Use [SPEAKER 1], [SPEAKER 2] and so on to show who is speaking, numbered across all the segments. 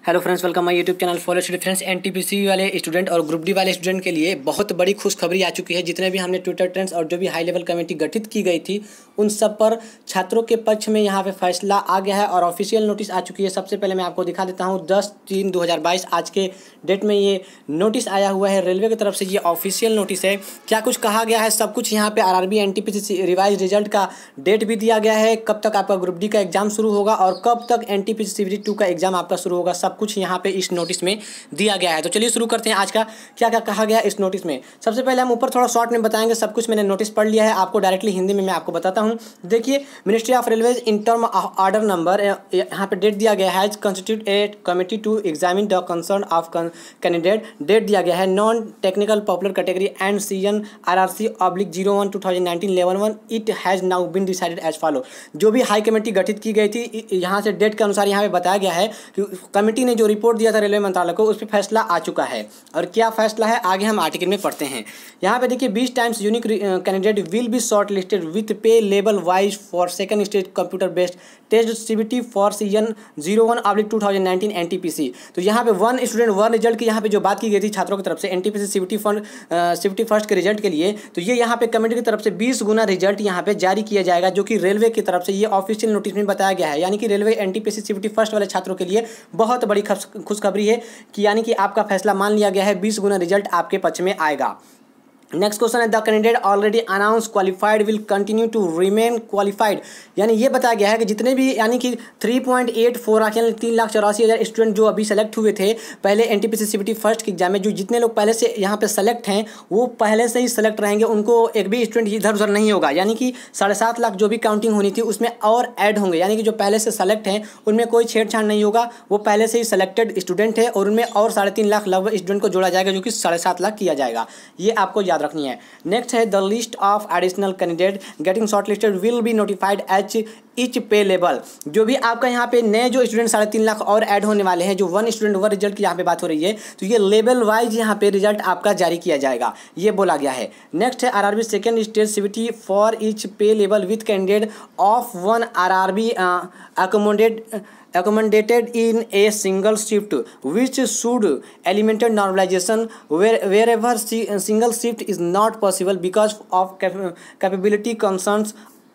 [SPEAKER 1] Hello friends, welcome my YouTube channel follow study. Friends, NTPC वाले student और group D वाले student के लिए बहुत बड़ी खुशखबरी आ चुकी है। जितने भी हमने ट्विटर ट्रेंड्स और जो भी हाई लेवल कमेटी गठित की गई थी उन सब पर छात्रों के पक्ष में यहाँ पे फैसला आ गया है और ऑफिशियल नोटिस आ चुकी है। सबसे पहले मैं आपको दिखा देता हूँ 10/3/2022 आज के डेट में ये नोटिस आया हुआ है रेलवे की तरफ से। ये ऑफिशियल नोटिस है। क्या कुछ कहा गया है सब कुछ यहाँ पे आरआरबी एनटीपीसी रिवाइज रिजल्ट का डेट भी दिया गया है, कब तक आपका ग्रुप डी का एग्जाम शुरू होगा और कब तक एनटीपीसी सीबीटी 2 का एग्जाम आपका शुरू होगा, सब कुछ यहाँ पे इस नोटिस में दिया गया है। तो चलिए शुरू करते हैं आज का क्या क्या कहा गया इस नोटिस में। सबसे पहले हम ऊपर थोड़ा शॉर्ट में बताएंगे, सब कुछ मैंने नोटिस पढ़ लिया है, आपको डायरेक्टली हिंदी में मैं आपको बताता हूँ। देखिए, ministry of railways in term order number यहाँ पे डेट दिया गया है, constitute a committee to examine the concern of candidate. Date दिया गया है non technical popular category and season RRC/01/2019 level 1। It has now been decided as follow. जो भी हाई कमेटी गठित की गई थी यहाँ से डेट के अनुसार यहाँ पे बताया गया है कि कमेटी ने जो रिपोर्ट दिया था रेलवे मंत्रालय को उस पर फैसला आ चुका है। और क्या फैसला है आगे हम आर्टिकल में पढ़ते हैं। यहाँ पे देखिए, 20 times unique candidate will be short listed with pay level wise for second stage computer based test CBT for season 01/2019 NTPC. तो यहाँ पे वन स्टूडेंट वन रिजल्ट की यहाँ पे जो बात की गई थी छात्रों की तरफ से एनटीपीसी सीबीटी फर्स्ट के रिजल्ट के लिए, तो ये यहाँ पे कमेटी की तरफ से 20 गुना रिजल्ट यहाँ पे जारी किया जाएगा, जो कि रेलवे की तरफ से ये ऑफिशियल नोटिस में बताया गया है। यानी कि रेलवे एनटीपीसी सीबीटी फर्स्ट वाले छात्रों के लिए बहुत बड़ी खुशखबरी है कि यानी कि आपका फैसला मान लिया गया है, 20 गुना रिजल्ट आपके पक्ष में आएगा। नेक्स्ट क्वेश्चन है, the candidate already announce qualified will continue to remain qualified. यानी ये बताया गया है कि जितने भी यानी कि 3.84 लाख यानी 3,84,000 स्टूडेंट जो अभी सेलेक्ट हुए थे पहले एनटीपीसी सीबीटी फर्स्ट के एग्जाम में, जो जितने लोग पहले से यहाँ पे सेलेक्ट हैं वो पहले से ही सेलेक्ट रहेंगे, उनको एक भी स्टूडेंट इधर उधर नहीं होगा। यानी कि 7.5 लाख जो भी काउंटिंग होनी थी उसमें और ऐड होंगे, यानी कि जो पहले से सेलेक्ट हैं उनमें कोई छेड़छाड़ नहीं होगा, वो पहले से ही सेलेक्टेड स्टूडेंट है और उनमें और 3.5 लाख लगभग स्टूडेंट को जोड़ा जाएगा, जो कि 7.5 लाख किया जाएगा। ये आपको याद रखनी है। नेक्स्ट है, the list of additional candidate getting shortlisted will be notified H each pay level. जो भी आपका यहाँ पे नए जो स्टूडेंट 3.5 लाख और ऐड होने वाले हैं, जो वन स्टूडेंट वन रिजल्ट की यहाँ पे बात हो रही है, तो ये लेवल वाइज यहाँ पे रिजल्ट आपका जारी किया जाएगा, ये बोला गया है। नेक्स्ट है, RRB second stage CBT for each pay level with candidate of one RRB accommodated in a single shift, which should eliminate normalization wherever single shift is not possible because of capability concerns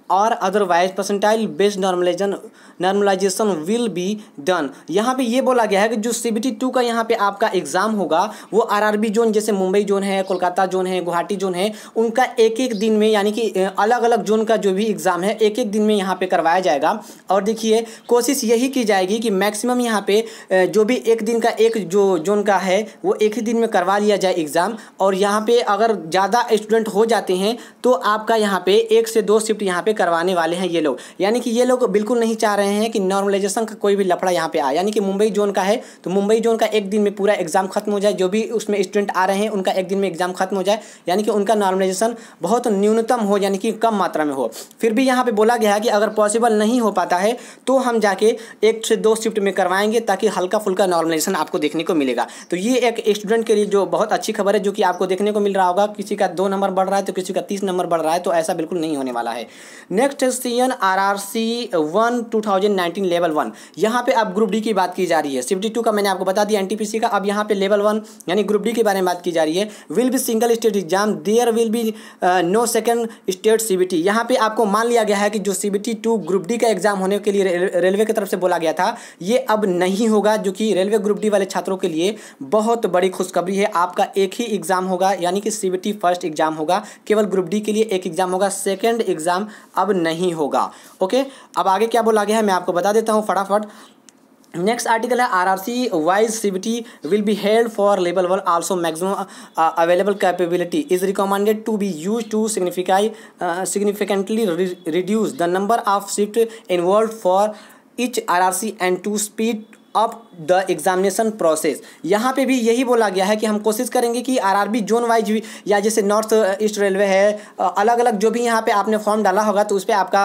[SPEAKER 1] और otherwise percentile based normalization will be done. यहाँ पे ये बोला गया है कि जो CBT 2 का यहाँ पे आपका एग्जाम होगा वो आरआरबी जोन, जैसे मुंबई जोन है, कोलकाता जोन है, गुवाहाटी जोन है, उनका एक एक दिन में यानी कि अलग अलग जोन का जो भी एग्जाम है एक एक दिन में यहाँ पे करवाया जाएगा। और देखिए, कोशिश यही की जाएगी कि मैक्सिमम यहाँ पे जो भी एक दिन का एक जो जोन का है वो एक ही दिन में करवा लिया जाए एग्ज़ाम। और यहाँ पे अगर ज़्यादा स्टूडेंट हो जाते हैं तो आपका यहाँ पे 1 से 2 शिफ्ट यहाँ पे करवाने वाले हैं ये लोग। यानी कि ये लोग बिल्कुल नहीं चाह रहे हैं कि नॉर्मलाइजेशन का कोई भी लफड़ा यहाँ पे आए। यानी कि मुंबई जोन का है तो मुंबई जोन का एक दिन में पूरा एग्जाम खत्म हो जाए, जो भी उसमें स्टूडेंट आ रहे हैं उनका एक दिन में एग्जाम खत्म हो जाए, यानी कि उनका नॉर्मलाइजेशन बहुत न्यूनतम हो, यानी कि कम मात्रा में हो। फिर भी यहाँ पे बोला गया है कि अगर पॉसिबल नहीं हो पाता है तो हम जाके 1 से 2 शिफ्ट में करवाएंगे, ताकि हल्का फुल्का नॉर्मलाइजेशन आपको देखने को मिलेगा। तो ये एक स्टूडेंट के लिए जो बहुत अच्छी खबर है, जो कि आपको देखने को मिल रहा होगा। किसी का 2 नंबर बढ़ रहा है तो किसी का 30 नंबर बढ़ रहा है, तो ऐसा बिल्कुल नहीं होने वाला है। Next CN RRC/1/2019 level 1। यहाँ पे अब ग्रुप डी की बात की जा रही है। सीबीटी 2 का मैंने आपको बता दिया एनटीपीसी का, अब यहाँ पे लेवल 1 यानी ग्रुप डी के बारे में बात की जा रही है। Will be single state exam, there will be no second state CBT. यहाँ पे आपको मान लिया गया है कि जो सीबीटी 2 ग्रुप डी का एग्जाम होने के लिए रेलवे की तरफ से बोला गया था, ये अब नहीं होगा, जो कि रेलवे ग्रुप डी वाले छात्रों के लिए बहुत बड़ी खुशखबरी है। आपका एक ही एग्जाम होगा, यानी कि सीबीटी फर्स्ट एग्जाम होगा, केवल ग्रुप डी के लिए एक एग्जाम होगा, सेकेंड एग्जाम अब नहीं होगा। ओके, अब आगे क्या बोला गया है मैं आपको बता देता हूँ फटाफट। नेक्स्ट आर्टिकल है, RRC wise CBT will be held for level 1 also maximum available capability is recommended to be use to significantly reduce the number of shift involve for each RRC and to speed up the examination process. यहाँ पे भी यही बोला गया है कि हम कोशिश करेंगे कि आरआरबी जोन वाइज भी, या जैसे नॉर्थ ईस्ट रेलवे है, अलग अलग जो भी यहाँ पे आपने फॉर्म डाला होगा तो उस पर आपका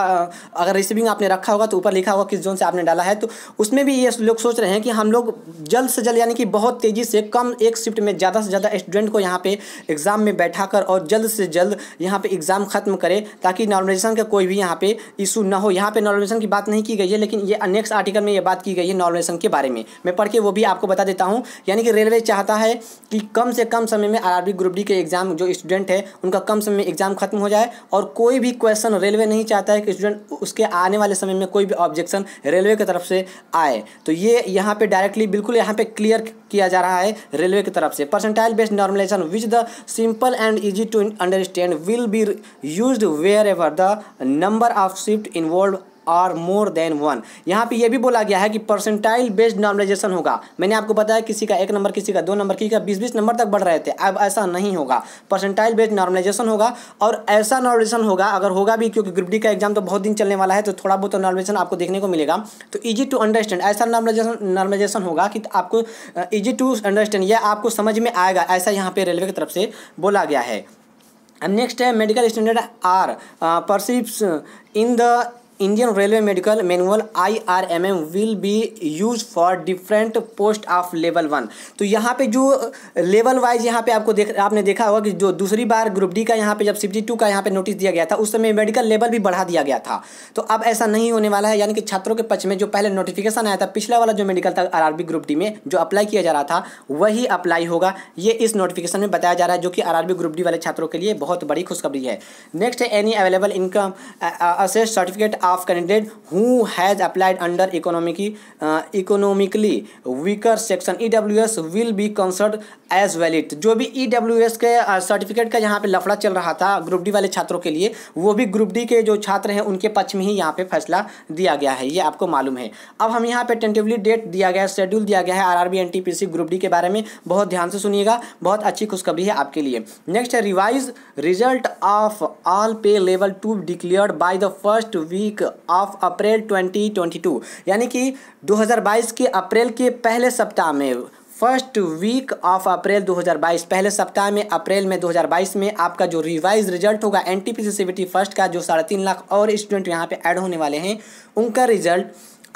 [SPEAKER 1] अगर रिसीविंग आपने रखा होगा तो ऊपर लिखा होगा किस जोन से आपने डाला है, तो उसमें भी ये लोग सोच रहे हैं कि हम लोग जल्द से जल्द यानी कि बहुत तेज़ी से कम एक शिफ्ट में ज़्यादा से ज़्यादा स्टूडेंट को यहाँ पे एग्ज़ाम में बैठा कर और जल्द से जल्द यहाँ पे एग्ज़ाम ख़त्म करें, ताकि नॉर्मलाइजेशन का कोई भी यहाँ पे इशू ना हो। यहाँ पे नॉर्मलाइजेशन की बात नहीं की गई है, लेकिन ये नेक्स्ट आर्टिकल में ये बात की गई है नॉर्मलाइजेशन के बारे में मैं पढ़ के वो भी आपको बता देता हूँ। यानी कि रेलवे चाहता है कि कम से कम समय में आरआरबी ग्रुप डी के एग्जाम जो स्टूडेंट है उनका कम समय में एग्जाम खत्म हो जाए, और कोई भी क्वेश्चन रेलवे नहीं चाहता है कि स्टूडेंट उसके आने वाले समय में कोई भी ऑब्जेक्शन रेलवे की तरफ से आए। तो ये यहाँ पे डायरेक्टली बिल्कुल यहाँ पे क्लियर किया जा रहा है रेलवे की तरफ से। Percentile based normalization which the simple and easy to understand will be used wherever the number of shift involve और मोर देन 1। यहाँ पे ये भी बोला गया है कि परसेंटाइल बेस्ड नॉर्मलाइजेशन होगा। मैंने आपको बताया किसी का 1 नंबर, किसी का 2 नंबर, किसी का 20-20 नंबर तक बढ़ रहे थे। अब ऐसा नहीं होगा, परसेंटाइल बेस्ड नॉर्मलाइजेशन होगा। और ऐसा नॉर्मलाइजेशन होगा, अगर होगा भी, क्योंकि ग्रुप डी का एग्जाम तो बहुत दिन चलने वाला है, तो थोड़ा बहुत तो नॉर्मलाइजेशन आपको देखने को मिलेगा। तो ईजी टू अंडरस्टैंड, ऐसा नॉर्मलाइजेशन होगा कि आपको ईजी टू अंडरस्टैंड, यह आपको समझ में आएगा, ऐसा यहाँ पे रेलवे की तरफ से बोला गया है। अब नेक्स्ट है medical standard are precepts in the Indian railway medical manual IRMM will be use for different post of level 1। तो यहाँ पे जो लेवल वाइज यहाँ पे आपने देखा होगा कि जो दूसरी बार ग्रुप डी का यहाँ पे जब CBT 2 का यहाँ पे नोटिस दिया गया था, उस समय मेडिकल लेवल भी बढ़ा दिया गया था। तो अब ऐसा नहीं होने वाला है, यानी कि छात्रों के पक्ष में जो पहले नोटिफिकेशन आया था, पिछला वाला जो मेडिकल था RRB ग्रुप डी में जो अप्लाई किया जा रहा था वही अप्लाई होगा, ये इस नोटिफिकेशन में बताया जा रहा है, जो कि RRB ग्रुप डी वाले छात्रों के लिए बहुत बड़ी खुशखबरी है। नेक्स्ट है any available income assess certificate of candidate who has applied under economically weaker section EWS will be considered as valid। जो भी EWS के सर्टिफिकेट का यहाँ पे लफड़ा चल रहा था ग्रुप डी वाले छात्रों के लिए, वो भी ग्रुप डी के जो छात्र हैं उनके पक्ष में ही यहाँ पे फैसला दिया गया है, ये आपको मालूम है। अब हम यहाँ पे टेंटेटिवली डेट दिया गया है, शेड्यूल दिया गया है RRB NTPC ग्रुप डी के बारे में, बहुत ध्यान से सुनिएगा, बहुत अच्छी खुशखबरी है आपके लिए। नेक्स्ट है revise result of all pay level 2 declared by the first week of April 2022। यानी कि 2022 के अप्रैल के पहले सप्ताह में, फर्स्ट वीक ऑफ अप्रैल 2022, पहले सप्ताह में अप्रैल में 2022 में आपका जो रिवाइज रिजल्ट होगा NTPC CBT फर्स्ट का, जो 3.5 लाख और स्टूडेंट यहाँ पे ऐड होने वाले हैं, उनका रिजल्ट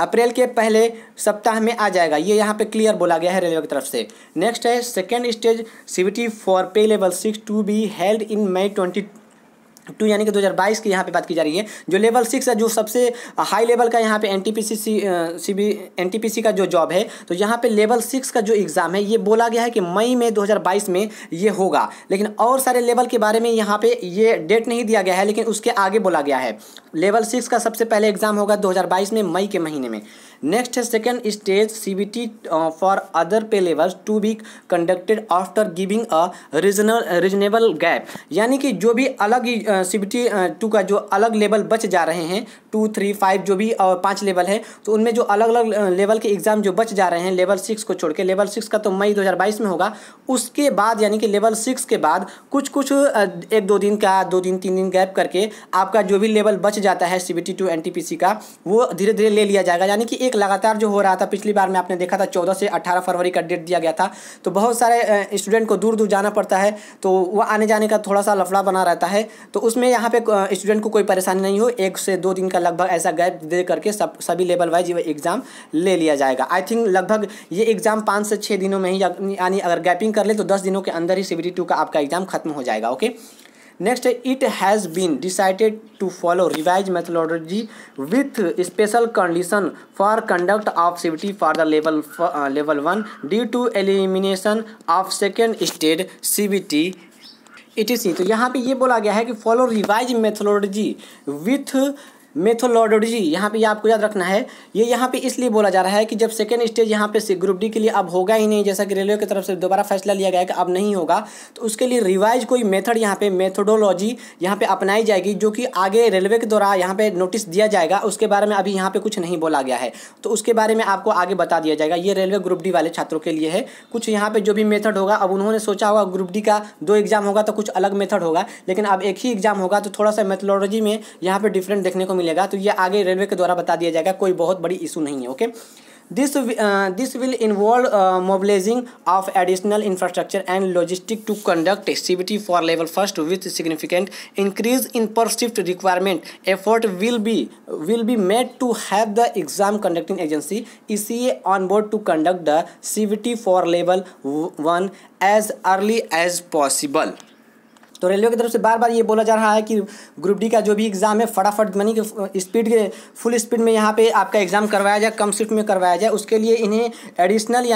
[SPEAKER 1] अप्रैल के पहले सप्ताह में आ जाएगा, ये यहाँ पे क्लियर बोला गया है रेलवे की तरफ से। नेक्स्ट है second stage CBT for pay level 6 to be held in May 22, यानी कि 2022 की यहाँ पे बात की जा रही है। जो लेवल 6 है, जो सबसे हाई लेवल का यहाँ पे NTPC का जो जॉब है, तो यहाँ पे लेवल 6 का जो एग्ज़ाम है, ये बोला गया है कि मई में 2022 में ये होगा। लेकिन और सारे लेवल के बारे में यहाँ पे ये डेट नहीं दिया गया है, लेकिन उसके आगे बोला गया है लेवल 6 का सबसे पहले एग्ज़ाम होगा 2022 में, मई के महीने में। नेक्स्ट है second stage CBT for other pay levels to be conducted after giving a reasonable gap. यानी कि जो भी अलग CBT 2 का जो अलग लेवल बच जा रहे हैं, 2, 3, 5 जो भी और 5 लेवल है, तो उनमें जो अलग अलग लेवल के एग्ज़ाम जो बच जा रहे हैं लेवल 6 को छोड़ के, लेवल 6 का तो मई 2022 में होगा, उसके बाद यानी कि लेवल 6 के बाद कुछ 1-2 दिन का, 2 दिन 3 दिन गैप करके आपका जो भी लेवल बच जाता है CBT 2 NTPC का, वो धीरे धीरे ले लिया जाएगा। यानी कि एक लगातार जो हो रहा था, पिछली बार में आपने देखा था 14 से 18 फरवरी का डेट दिया गया था, तो बहुत सारे स्टूडेंट को दूर दूर जाना पड़ता है, तो वो आने जाने का थोड़ा सा लफड़ा बना रहता है। तो उसमें यहाँ पे स्टूडेंट को कोई परेशानी नहीं हो, 1 से 2 दिन का लगभग ऐसा गैप दे करके सभी लेवल वाइज एग्ज़ाम ले लिया जाएगा। आई थिंक लगभग ये एग्ज़ाम 5 से 6 दिनों में ही, यानी अगर गैपिंग कर ले तो 10 दिनों के अंदर ही CBT 2 का आपका एग्ज़ाम खत्म हो जाएगा। ओके, नेक्स्ट है it has been decided to follow revise methodology with special condition for conduct of CBT for the level 1 due to elimination of second stage CBT ETC। तो यहाँ पे ये बोला गया है कि follow revise methodology with methodology, यहाँ पे ये आपको याद रखना है, ये यहाँ पे इसलिए बोला जा रहा है कि जब सेकेंड स्टेज यहाँ पे ग्रुप डी के लिए अब होगा ही नहीं, जैसा कि रेलवे की तरफ से दोबारा फैसला लिया गया है कि अब नहीं होगा, तो उसके लिए रिवाइज कोई मेथड यहाँ पे मेथोडोलॉजी यहाँ पे अपनाई जाएगी, जो कि आगे रेलवे के द्वारा यहाँ पे नोटिस दिया जाएगा। उसके बारे में अभी यहाँ पे कुछ नहीं बोला गया है, तो उसके बारे में आपको आगे बता दिया जाएगा। ये रेलवे ग्रुप डी वाले छात्रों के लिए है। कुछ यहाँ पे जो भी मेथड होगा, अब उन्होंने सोचा होगा ग्रुप डी का 2 एग्जाम होगा तो कुछ अलग मेथड होगा, लेकिन अब एक ही एग्जाम होगा तो थोड़ा सा मेथोडोलॉजी में यहाँ पे डिफरेंट देखने को मिलेगा। तो ये आगे रेलवे के द्वारा बता दिया जाएगा, कोई बहुत बड़ी इशू नहीं है। Okay, this will involve mobilizing of additional infrastructure and logistic to conduct CBT for level first with significant increase in per shift requirement. Effort will be made to have the exam conducting agency ECA on board to conduct the CBT for level 1 as early as possible. तो railway की तरफ से बार बार ये बोला जा रहा है कि ग्रुप डी का जो भी एग्ज़ाम है फटाफट मनी के स्पीड के फुल स्पीड में यहाँ पे आपका एग्ज़ाम करवाया जाए, कम शिफ्ट में करवाया जाए। उसके लिए इन्हें एडिशनल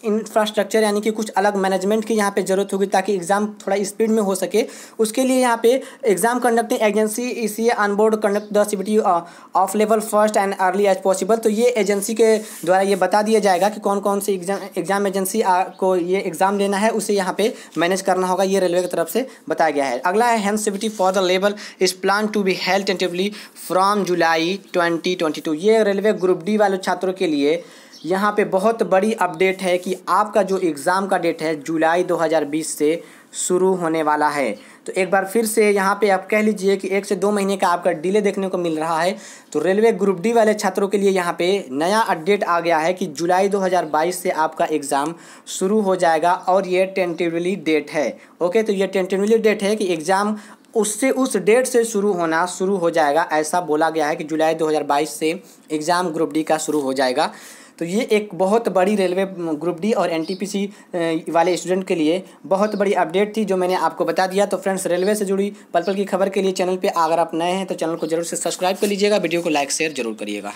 [SPEAKER 1] इंफ्रास्ट्रक्चर यानी कि कुछ अलग मैनेजमेंट की यहाँ पे ज़रूरत होगी ताकि एग्ज़ाम थोड़ा स्पीड में हो सके। उसके लिए यहाँ पे एग्ज़ाम कंडक्टिंग एजेंसी इसी on board conduct the CBT of level first and early as possible. तो ये एजेंसी के द्वारा ये बता दिया जाएगा कि कौन कौन सी एग्ज़ाम एजेंसी को ये एग्ज़ाम लेना है, उसे यहाँ पे मैनेज करना होगा। ये रेलवे की तरफ से बताया गया है। अगला है hence CBT for the level is plan to be held tentatively from July 2022। ये रेलवे ग्रुप डी वाले छात्रों के लिए यहाँ पे बहुत बड़ी अपडेट है कि आपका जो एग्ज़ाम का डेट है जुलाई 2020 से शुरू होने वाला है। तो एक बार फिर से यहाँ पे आप कह लीजिए कि 1 से 2 महीने का आपका डिले देखने को मिल रहा है। तो रेलवे ग्रुप डी वाले छात्रों के लिए यहाँ पे नया अपडेट आ गया है कि जुलाई 2022 से आपका एग्ज़ाम शुरू हो जाएगा और ये टेंटेटिवली डेट है। ओके, तो ये टेंटेटिवली डेट है कि एग्ज़ाम उस डेट से शुरू हो जाएगा। ऐसा बोला गया है कि जुलाई 2022 से एग्ज़ाम ग्रुप डी का शुरू हो जाएगा। तो ये एक बहुत बड़ी रेलवे ग्रुप डी और एनटीपीसी वाले स्टूडेंट के लिए बहुत बड़ी अपडेट थी जो मैंने आपको बता दिया। तो फ्रेंड्स, रेलवे से जुड़ी पल पल की खबर के लिए चैनल पे अगर आप नए हैं तो चैनल को जरूर से सब्सक्राइब कर लीजिएगा, वीडियो को लाइक शेयर जरूर करिएगा।